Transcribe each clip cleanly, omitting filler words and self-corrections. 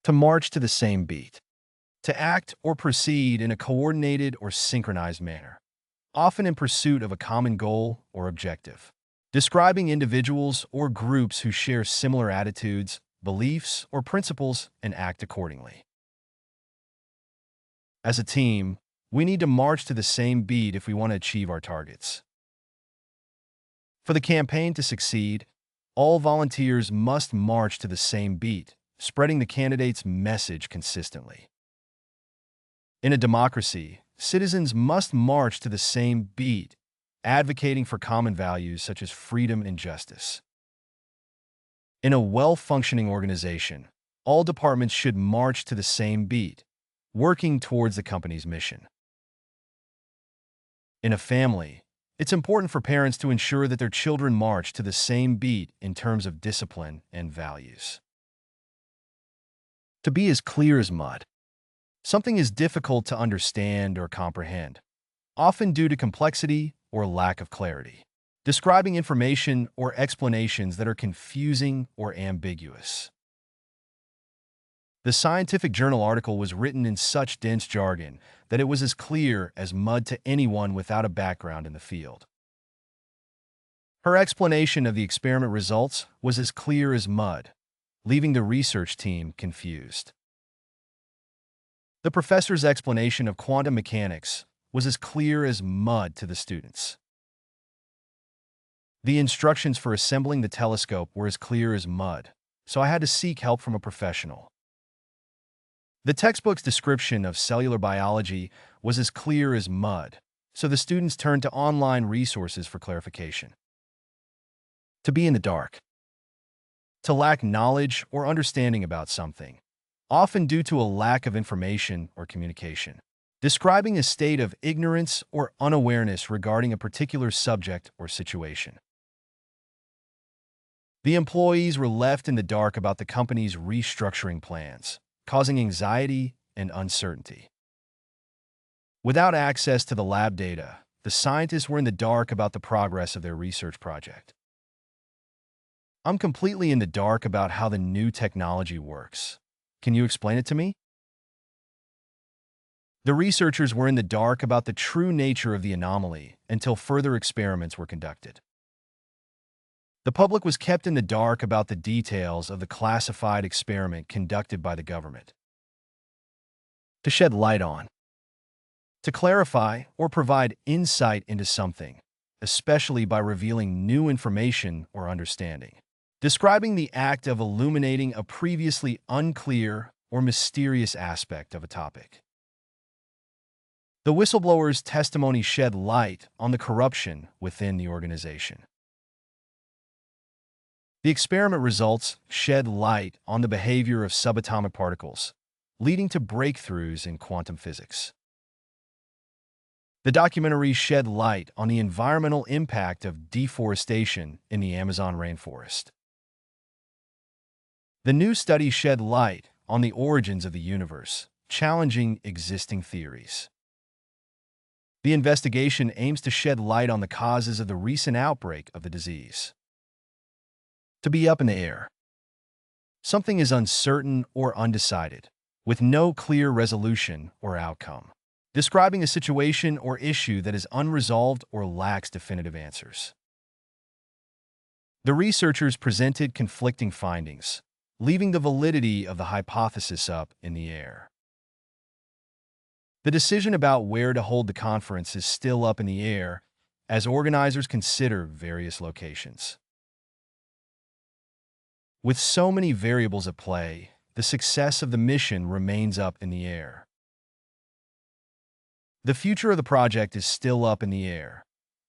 To march to the same beat. To act or proceed in a coordinated or synchronized manner, often in pursuit of a common goal or objective. Describing individuals or groups who share similar attitudes, beliefs, or principles and act accordingly. As a team, we need to march to the same beat if we want to achieve our targets. For the campaign to succeed, all volunteers must march to the same beat, spreading the candidate's message consistently. In a democracy, citizens must march to the same beat, advocating for common values such as freedom and justice. In a well-functioning organization, all departments should march to the same beat, working towards the company's mission. In a family, it's important for parents to ensure that their children march to the same beat in terms of discipline and values. To be as clear as mud. Something is difficult to understand or comprehend, often due to complexity or lack of clarity. Describing information or explanations that are confusing or ambiguous. The scientific journal article was written in such dense jargon that it was as clear as mud to anyone without a background in the field. Her explanation of the experiment results was as clear as mud, leaving the research team confused. The professor's explanation of quantum mechanics was as clear as mud to the students. The instructions for assembling the telescope were as clear as mud, so I had to seek help from a professional. The textbook's description of cellular biology was as clear as mud, so the students turned to online resources for clarification. To be in the dark. To lack knowledge or understanding about something, often due to a lack of information or communication. Describing a state of ignorance or unawareness regarding a particular subject or situation. The employees were left in the dark about the company's restructuring plans, causing anxiety and uncertainty. Without access to the lab data, the scientists were in the dark about the progress of their research project. I'm completely in the dark about how the new technology works. Can you explain it to me? The researchers were in the dark about the true nature of the anomaly until further experiments were conducted. The public was kept in the dark about the details of the classified experiment conducted by the government. To shed light on. To clarify or provide insight into something, especially by revealing new information or understanding. Describing the act of illuminating a previously unclear or mysterious aspect of a topic. The whistleblower's testimony shed light on the corruption within the organization. The experiment results shed light on the behavior of subatomic particles, leading to breakthroughs in quantum physics. The documentary shed light on the environmental impact of deforestation in the Amazon rainforest. The new study shed light on the origins of the universe, challenging existing theories. The investigation aims to shed light on the causes of the recent outbreak of the disease. To be up in the air. Something is uncertain or undecided, with no clear resolution or outcome. Describing a situation or issue that is unresolved or lacks definitive answers. The researchers presented conflicting findings, leaving the validity of the hypothesis up in the air. The decision about where to hold the conference is still up in the air as organizers consider various locations. With so many variables at play, the success of the mission remains up in the air. The future of the project is still up in the air,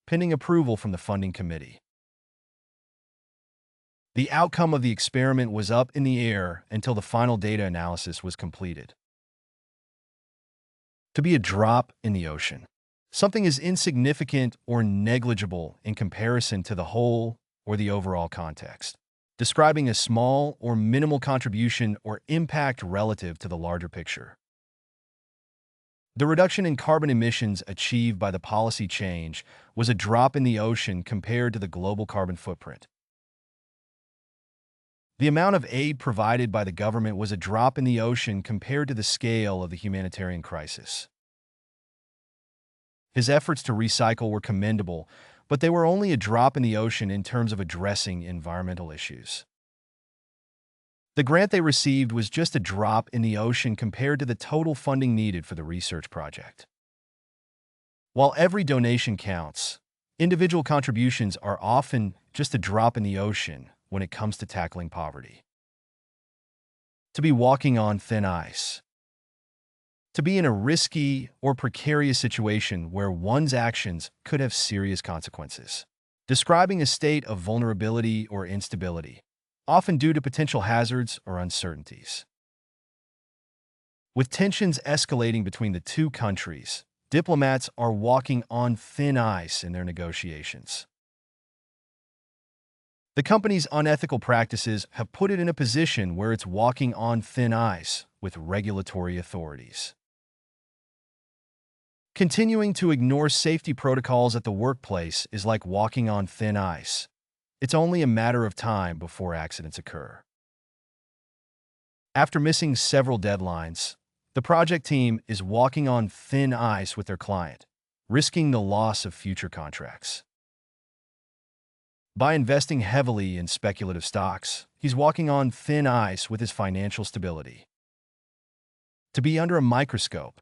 pending approval from the funding committee. The outcome of the experiment was up in the air until the final data analysis was completed. To be a drop in the ocean. Something is insignificant or negligible in comparison to the whole or the overall context. Describing a small or minimal contribution or impact relative to the larger picture. The reduction in carbon emissions achieved by the policy change was a drop in the ocean compared to the global carbon footprint. The amount of aid provided by the government was a drop in the ocean compared to the scale of the humanitarian crisis. His efforts to recycle were commendable, but they were only a drop in the ocean in terms of addressing environmental issues. The grant they received was just a drop in the ocean compared to the total funding needed for the research project. While every donation counts, individual contributions are often just a drop in the ocean when it comes to tackling poverty. To be walking on thin ice. To be in a risky or precarious situation where one's actions could have serious consequences. Describing a state of vulnerability or instability, often due to potential hazards or uncertainties. With tensions escalating between the two countries, diplomats are walking on thin ice in their negotiations. The company's unethical practices have put it in a position where it's walking on thin ice with regulatory authorities. Continuing to ignore safety protocols at the workplace is like walking on thin ice. It's only a matter of time before accidents occur. After missing several deadlines, the project team is walking on thin ice with their client, risking the loss of future contracts. By investing heavily in speculative stocks, he's walking on thin ice with his financial stability. To be under a microscope.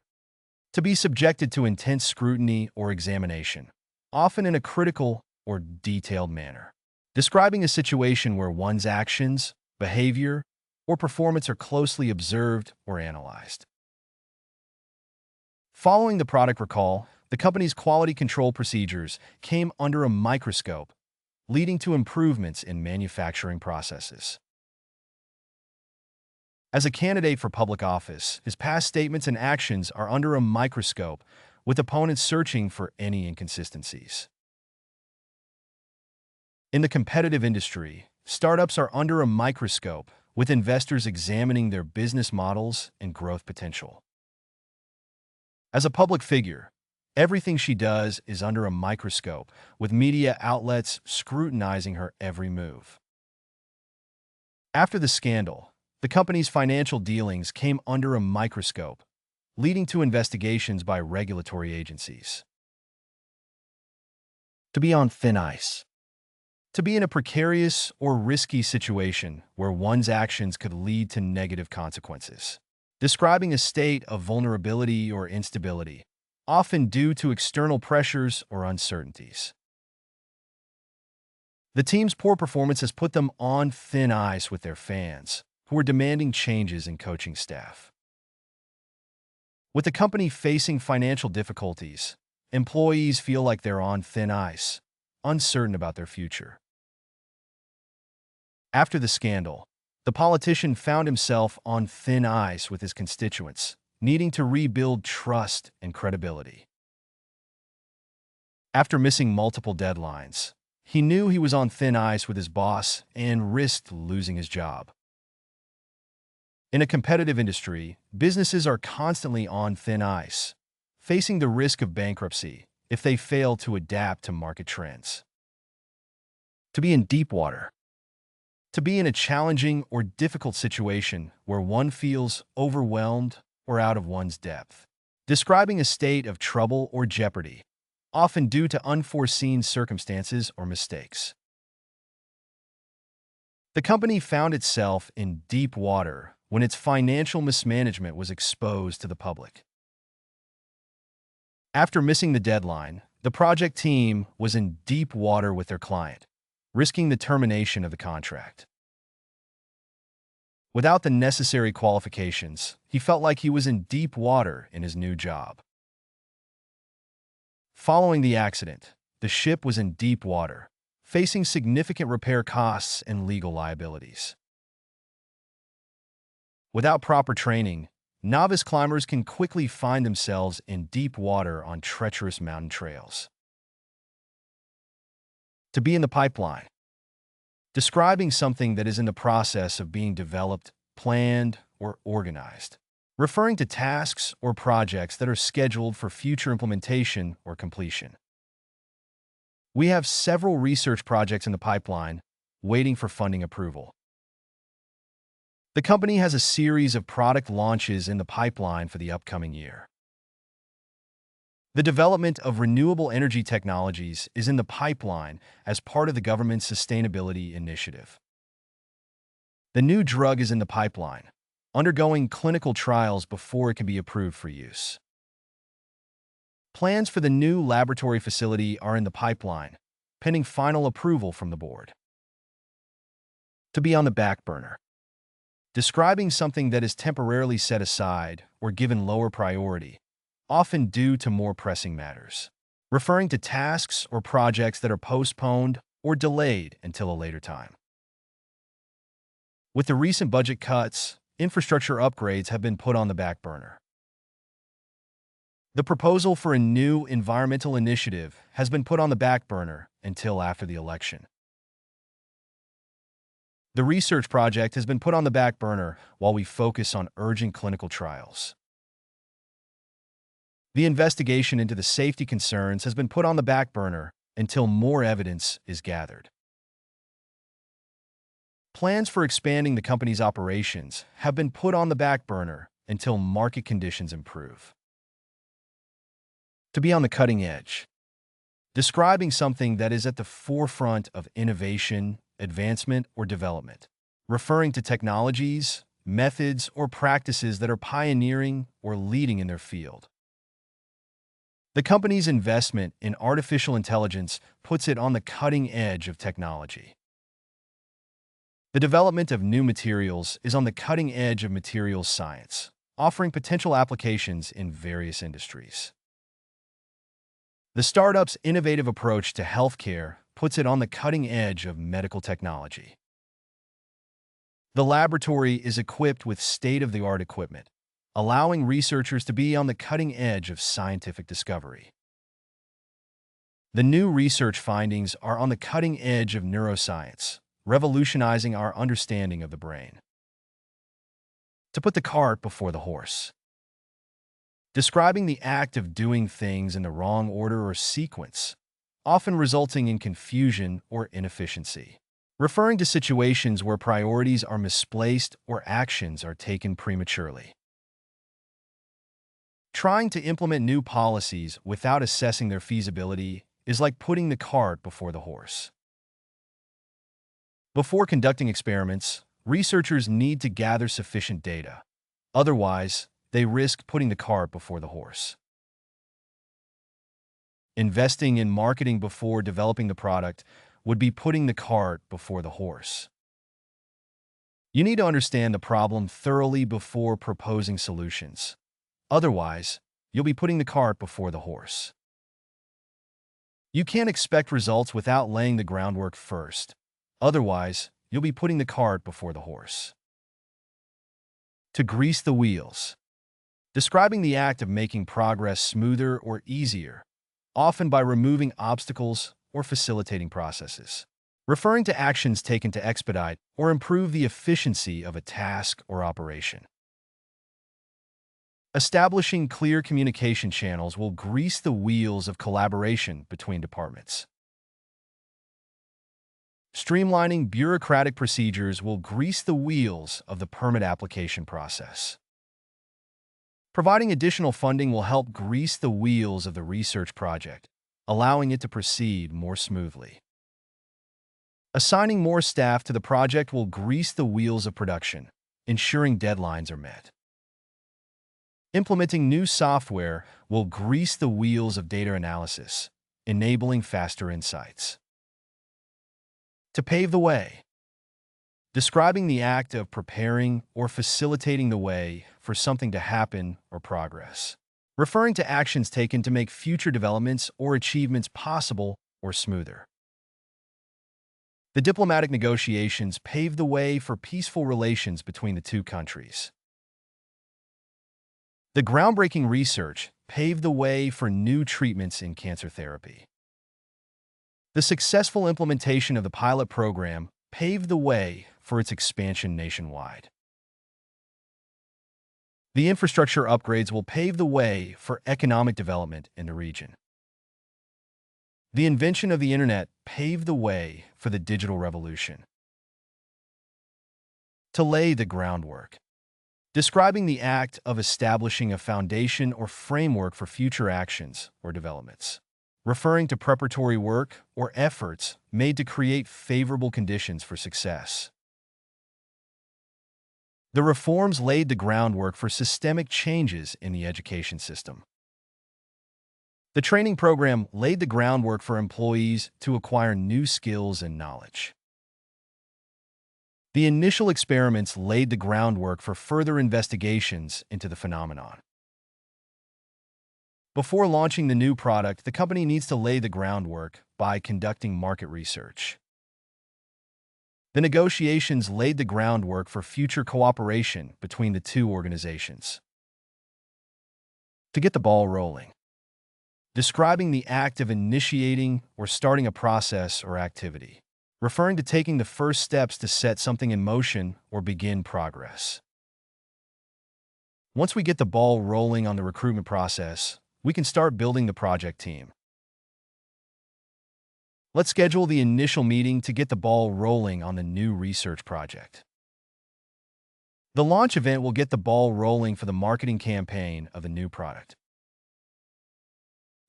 To be subjected to intense scrutiny or examination, often in a critical or detailed manner. Describing a situation where one's actions, behavior, or performance are closely observed or analyzed. Following the product recall, the company's quality control procedures came under a microscope, leading to improvements in manufacturing processes. As a candidate for public office, his past statements and actions are under a microscope, with opponents searching for any inconsistencies. In the competitive industry, startups are under a microscope, with investors examining their business models and growth potential. As a public figure, everything she does is under a microscope, with media outlets scrutinizing her every move. After the scandal, the company's financial dealings came under a microscope, leading to investigations by regulatory agencies. To be on thin ice. To be in a precarious or risky situation where one's actions could lead to negative consequences. Describing a state of vulnerability or instability, often due to external pressures or uncertainties. The team's poor performance has put them on thin ice with their fans, who are demanding changes in coaching staff. With the company facing financial difficulties, employees feel like they're on thin ice, uncertain about their future. After the scandal, the politician found himself on thin ice with his constituents, needing to rebuild trust and credibility. After missing multiple deadlines, he knew he was on thin ice with his boss and risked losing his job. In a competitive industry, businesses are constantly on thin ice, facing the risk of bankruptcy if they fail to adapt to market trends. To be in deep water. To be in a challenging or difficult situation where one feels overwhelmed or out of one's depth. Describing a state of trouble or jeopardy, often due to unforeseen circumstances or mistakes. The company found itself in deep water when its financial mismanagement was exposed to the public. After missing the deadline, the project team was in deep water with their client, risking the termination of the contract. Without the necessary qualifications, he felt like he was in deep water in his new job. Following the accident, the ship was in deep water, facing significant repair costs and legal liabilities. Without proper training, novice climbers can quickly find themselves in deep water on treacherous mountain trails. To be in the pipeline. Describing something that is in the process of being developed, planned, or organized. Referring to tasks or projects that are scheduled for future implementation or completion. We have several research projects in the pipeline waiting for funding approval. The company has a series of product launches in the pipeline for the upcoming year. The development of renewable energy technologies is in the pipeline as part of the government's sustainability initiative. The new drug is in the pipeline, undergoing clinical trials before it can be approved for use. Plans for the new laboratory facility are in the pipeline, pending final approval from the board. To be on the back burner. Describing something that is temporarily set aside or given lower priority, often due to more pressing matters. Referring to tasks or projects that are postponed or delayed until a later time. With the recent budget cuts, infrastructure upgrades have been put on the back burner. The proposal for a new environmental initiative has been put on the back burner until after the election. The research project has been put on the back burner while we focus on urgent clinical trials. The investigation into the safety concerns has been put on the back burner until more evidence is gathered. Plans for expanding the company's operations have been put on the back burner until market conditions improve. To be on the cutting edge. Describing something that is at the forefront of innovation, advancement, or development. Referring to technologies, methods, or practices that are pioneering or leading in their field. The company's investment in artificial intelligence puts it on the cutting edge of technology. The development of new materials is on the cutting edge of materials science, offering potential applications in various industries. The startup's innovative approach to healthcare puts it on the cutting edge of medical technology. The laboratory is equipped with state-of-the-art equipment, allowing researchers to be on the cutting edge of scientific discovery. The new research findings are on the cutting edge of neuroscience, revolutionizing our understanding of the brain. To put the cart before the horse. Describing the act of doing things in the wrong order or sequence, often resulting in confusion or inefficiency. Referring to situations where priorities are misplaced or actions are taken prematurely. Trying to implement new policies without assessing their feasibility is like putting the cart before the horse. Before conducting experiments, researchers need to gather sufficient data. Otherwise, they risk putting the cart before the horse. Investing in marketing before developing the product would be putting the cart before the horse. You need to understand the problem thoroughly before proposing solutions. Otherwise, you'll be putting the cart before the horse. You can't expect results without laying the groundwork first. Otherwise, you'll be putting the cart before the horse. To grease the wheels. Describing the act of making progress smoother or easier, often by removing obstacles or facilitating processes. Referring to actions taken to expedite or improve the efficiency of a task or operation. Establishing clear communication channels will grease the wheels of collaboration between departments. Streamlining bureaucratic procedures will grease the wheels of the permit application process. Providing additional funding will help grease the wheels of the research project, allowing it to proceed more smoothly. Assigning more staff to the project will grease the wheels of production, ensuring deadlines are met. Implementing new software will grease the wheels of data analysis, enabling faster insights. To pave the way. Describing the act of preparing or facilitating the way for something to happen or progress. Referring to actions taken to make future developments or achievements possible or smoother. The diplomatic negotiations paved the way for peaceful relations between the two countries. The groundbreaking research paved the way for new treatments in cancer therapy. The successful implementation of the pilot program paved the way for its expansion nationwide. The infrastructure upgrades will pave the way for economic development in the region. The invention of the Internet paved the way for the digital revolution. To lay the groundwork. Describing the act of establishing a foundation or framework for future actions or developments. Referring to preparatory work or efforts made to create favorable conditions for success. The reforms laid the groundwork for systemic changes in the education system. The training program laid the groundwork for employees to acquire new skills and knowledge. The initial experiments laid the groundwork for further investigations into the phenomenon. Before launching the new product, the company needs to lay the groundwork by conducting market research. The negotiations laid the groundwork for future cooperation between the two organizations. To get the ball rolling. Describing the act of initiating or starting a process or activity. Referring to taking the first steps to set something in motion or begin progress. Once we get the ball rolling on the recruitment process, we can start building the project team. Let's schedule the initial meeting to get the ball rolling on the new research project. The launch event will get the ball rolling for the marketing campaign of the new product.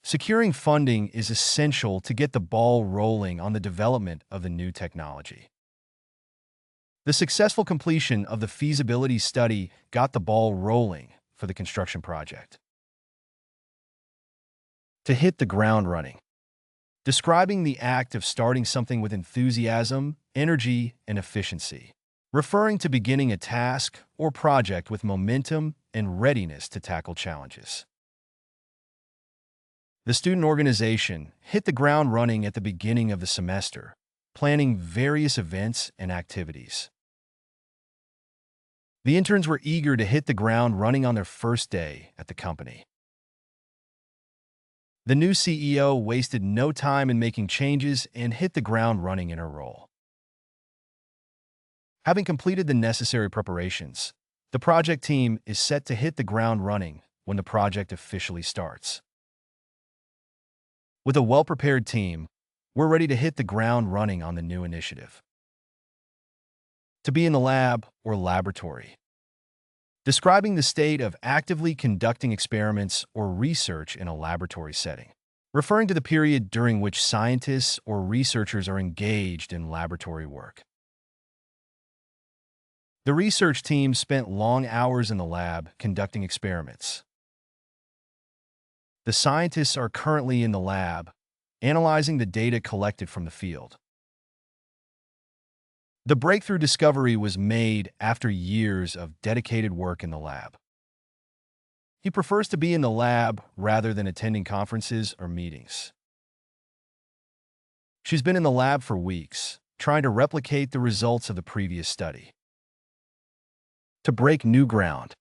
Securing funding is essential to get the ball rolling on the development of the new technology. The successful completion of the feasibility study got the ball rolling for the construction project. To hit the ground running. Describing the act of starting something with enthusiasm, energy, and efficiency. Referring to beginning a task or project with momentum and readiness to tackle challenges. The student organization hit the ground running at the beginning of the semester, planning various events and activities. The interns were eager to hit the ground running on their first day at the company. The new CEO wasted no time in making changes and hit the ground running in her role. Having completed the necessary preparations, the project team is set to hit the ground running when the project officially starts. With a well-prepared team, we're ready to hit the ground running on the new initiative. To be in the lab or laboratory. Describing the state of actively conducting experiments or research in a laboratory setting. Referring to the period during which scientists or researchers are engaged in laboratory work. The research team spent long hours in the lab conducting experiments. The scientists are currently in the lab, analyzing the data collected from the field. The breakthrough discovery was made after years of dedicated work in the lab. He prefers to be in the lab rather than attending conferences or meetings. She's been in the lab for weeks, trying to replicate the results of the previous study. To break new ground.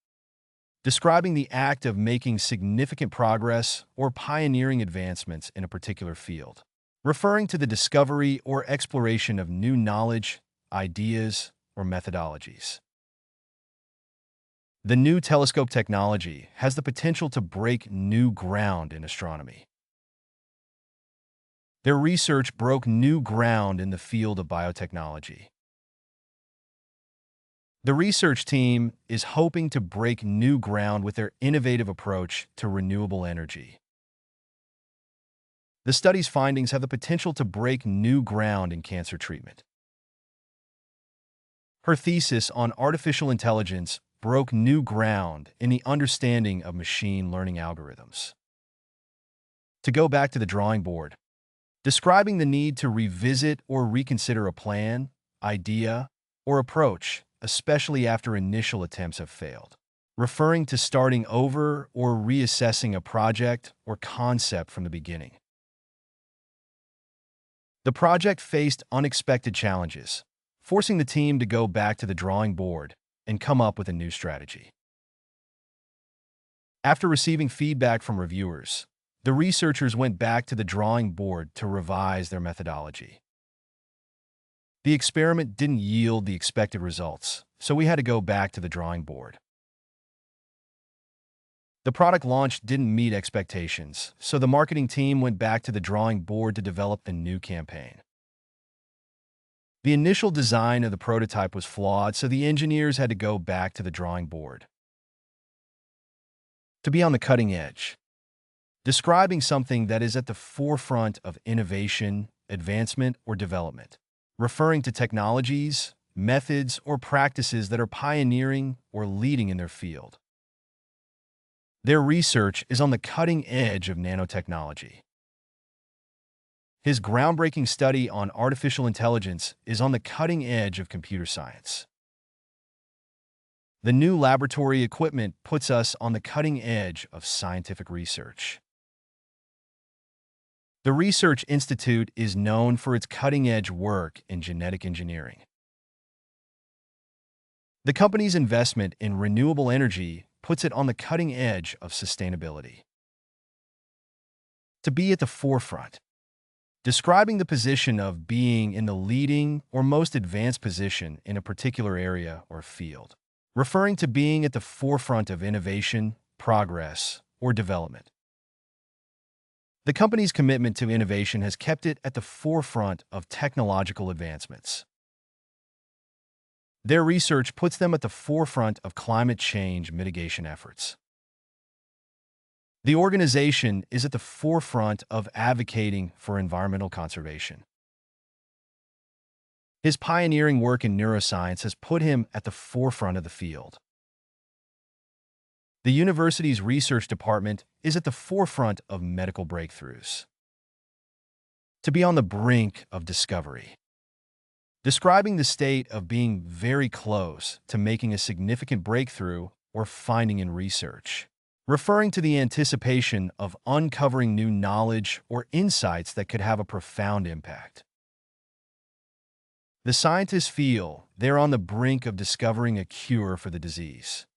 Describing the act of making significant progress or pioneering advancements in a particular field. Referring to the discovery or exploration of new knowledge, ideas, or methodologies. The new telescope technology has the potential to break new ground in astronomy. Their research broke new ground in the field of biotechnology. The research team is hoping to break new ground with their innovative approach to renewable energy. The study's findings have the potential to break new ground in cancer treatment. Her thesis on artificial intelligence broke new ground in the understanding of machine learning algorithms. To go back to the drawing board. Describing the need to revisit or reconsider a plan, idea, or approach, especially after initial attempts have failed. Referring to starting over or reassessing a project or concept from the beginning. The project faced unexpected challenges, forcing the team to go back to the drawing board and come up with a new strategy. After receiving feedback from reviewers, the researchers went back to the drawing board to revise their methodology. The experiment didn't yield the expected results, so we had to go back to the drawing board. The product launch didn't meet expectations, so the marketing team went back to the drawing board to develop the new campaign. The initial design of the prototype was flawed, so the engineers had to go back to the drawing board. To be on the cutting edge. Describing something that is at the forefront of innovation, advancement, or development. Referring to technologies, methods, or practices that are pioneering or leading in their field. Their research is on the cutting edge of nanotechnology. His groundbreaking study on artificial intelligence is on the cutting edge of computer science. The new laboratory equipment puts us on the cutting edge of scientific research. The Research Institute is known for its cutting-edge work in genetic engineering. The company's investment in renewable energy puts it on the cutting edge of sustainability. To be at the forefront. Describing the position of being in the leading or most advanced position in a particular area or field. Referring to being at the forefront of innovation, progress, or development. The company's commitment to innovation has kept it at the forefront of technological advancements. Their research puts them at the forefront of climate change mitigation efforts. The organization is at the forefront of advocating for environmental conservation. His pioneering work in neuroscience has put him at the forefront of the field. The university's research department is at the forefront of medical breakthroughs. To be on the brink of discovery. Describing the state of being very close to making a significant breakthrough or finding in research. Referring to the anticipation of uncovering new knowledge or insights that could have a profound impact. The scientists feel they're on the brink of discovering a cure for the disease.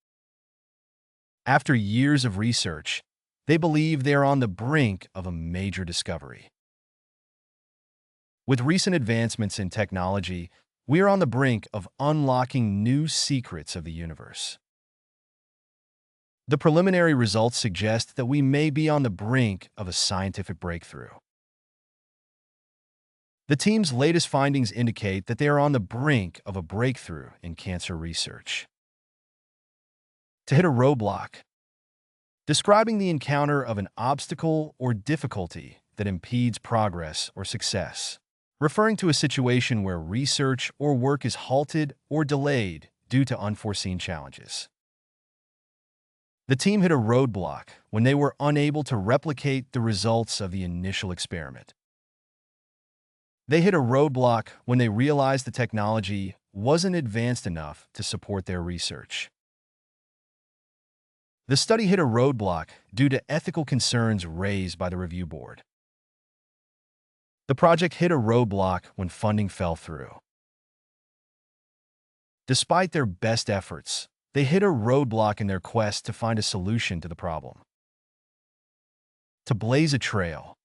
After years of research, they believe they are on the brink of a major discovery. With recent advancements in technology, we are on the brink of unlocking new secrets of the universe. The preliminary results suggest that we may be on the brink of a scientific breakthrough. The team's latest findings indicate that they are on the brink of a breakthrough in cancer research. To hit a roadblock. Describing the encounter of an obstacle or difficulty that impedes progress or success. Referring to a situation where research or work is halted or delayed due to unforeseen challenges. The team hit a roadblock when they were unable to replicate the results of the initial experiment. They hit a roadblock when they realized the technology wasn't advanced enough to support their research. The study hit a roadblock due to ethical concerns raised by the review board. The project hit a roadblock when funding fell through. Despite their best efforts, they hit a roadblock in their quest to find a solution to the problem. To blaze a trail.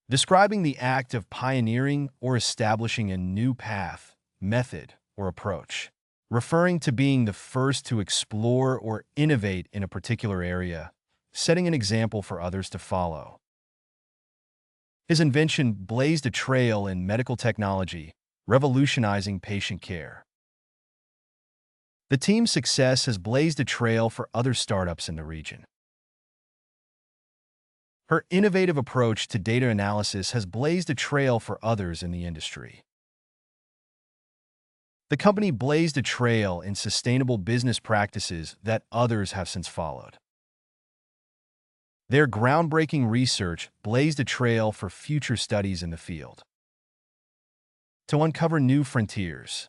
Describing the act of pioneering or establishing a new path, method, or approach. Referring to being the first to explore or innovate in a particular area, setting an example for others to follow. His invention blazed a trail in medical technology, revolutionizing patient care. The team's success has blazed a trail for other startups in the region. Her innovative approach to data analysis has blazed a trail for others in the industry. The company blazed a trail in sustainable business practices that others have since followed. Their groundbreaking research blazed a trail for future studies in the field. To uncover new frontiers.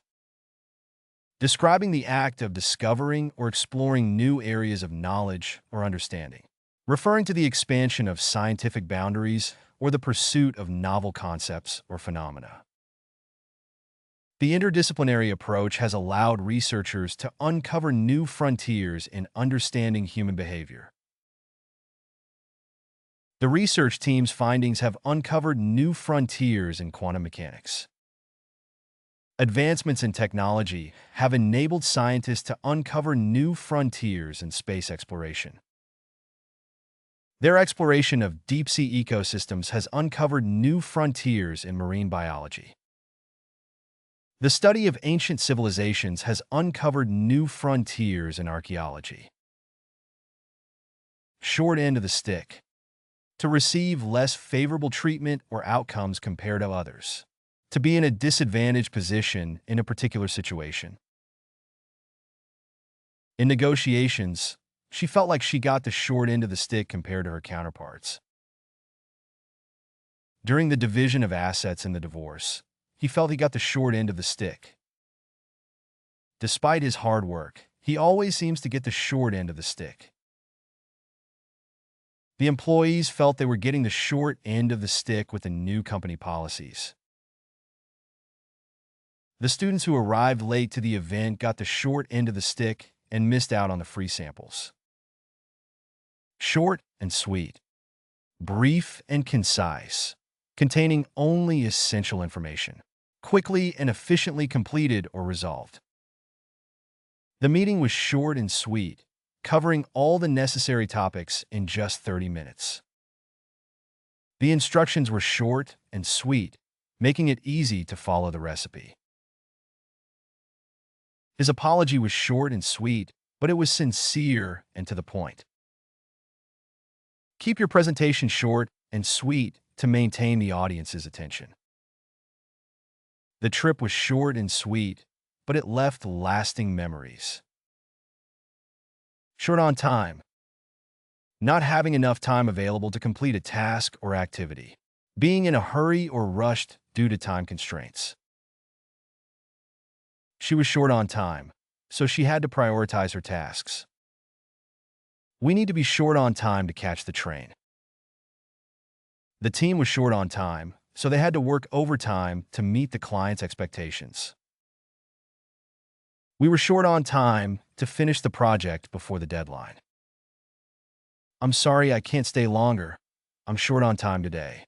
Describing the act of discovering or exploring new areas of knowledge or understanding. Referring to the expansion of scientific boundaries or the pursuit of novel concepts or phenomena. The interdisciplinary approach has allowed researchers to uncover new frontiers in understanding human behavior. The research team's findings have uncovered new frontiers in quantum mechanics. Advancements in technology have enabled scientists to uncover new frontiers in space exploration. Their exploration of deep-sea ecosystems has uncovered new frontiers in marine biology. The study of ancient civilizations has uncovered new frontiers in archaeology. Short end of the stick. To receive less favorable treatment or outcomes compared to others. To be in a disadvantaged position in a particular situation. In negotiations, she felt like she got the short end of the stick compared to her counterparts. During the division of assets in the divorce, he felt he got the short end of the stick. Despite his hard work, he always seems to get the short end of the stick. The employees felt they were getting the short end of the stick with the new company policies. The students who arrived late to the event got the short end of the stick and missed out on the free samples. Short and sweet. Brief and concise, containing only essential information. Quickly and efficiently completed or resolved. The meeting was short and sweet, covering all the necessary topics in just 30 minutes. The instructions were short and sweet, making it easy to follow the recipe. His apology was short and sweet, but it was sincere and to the point. Keep your presentation short and sweet to maintain the audience's attention. The trip was short and sweet, but it left lasting memories. Short on time. Not having enough time available to complete a task or activity. Being in a hurry or rushed due to time constraints. She was short on time, so she had to prioritize her tasks. We need to be short on time to catch the train. The team was short on time, so they had to work overtime to meet the client's expectations. We were short on time to finish the project before the deadline. I'm sorry I can't stay longer. I'm short on time today.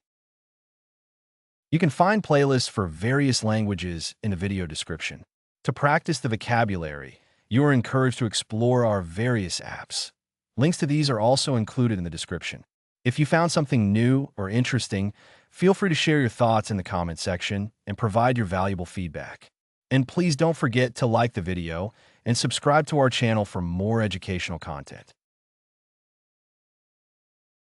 You can find playlists for various languages in the video description. To practice the vocabulary, you are encouraged to explore our various apps. Links to these are also included in the description. If you found something new or interesting, feel free to share your thoughts in the comment section and provide your valuable feedback. And please don't forget to like the video and subscribe to our channel for more educational content.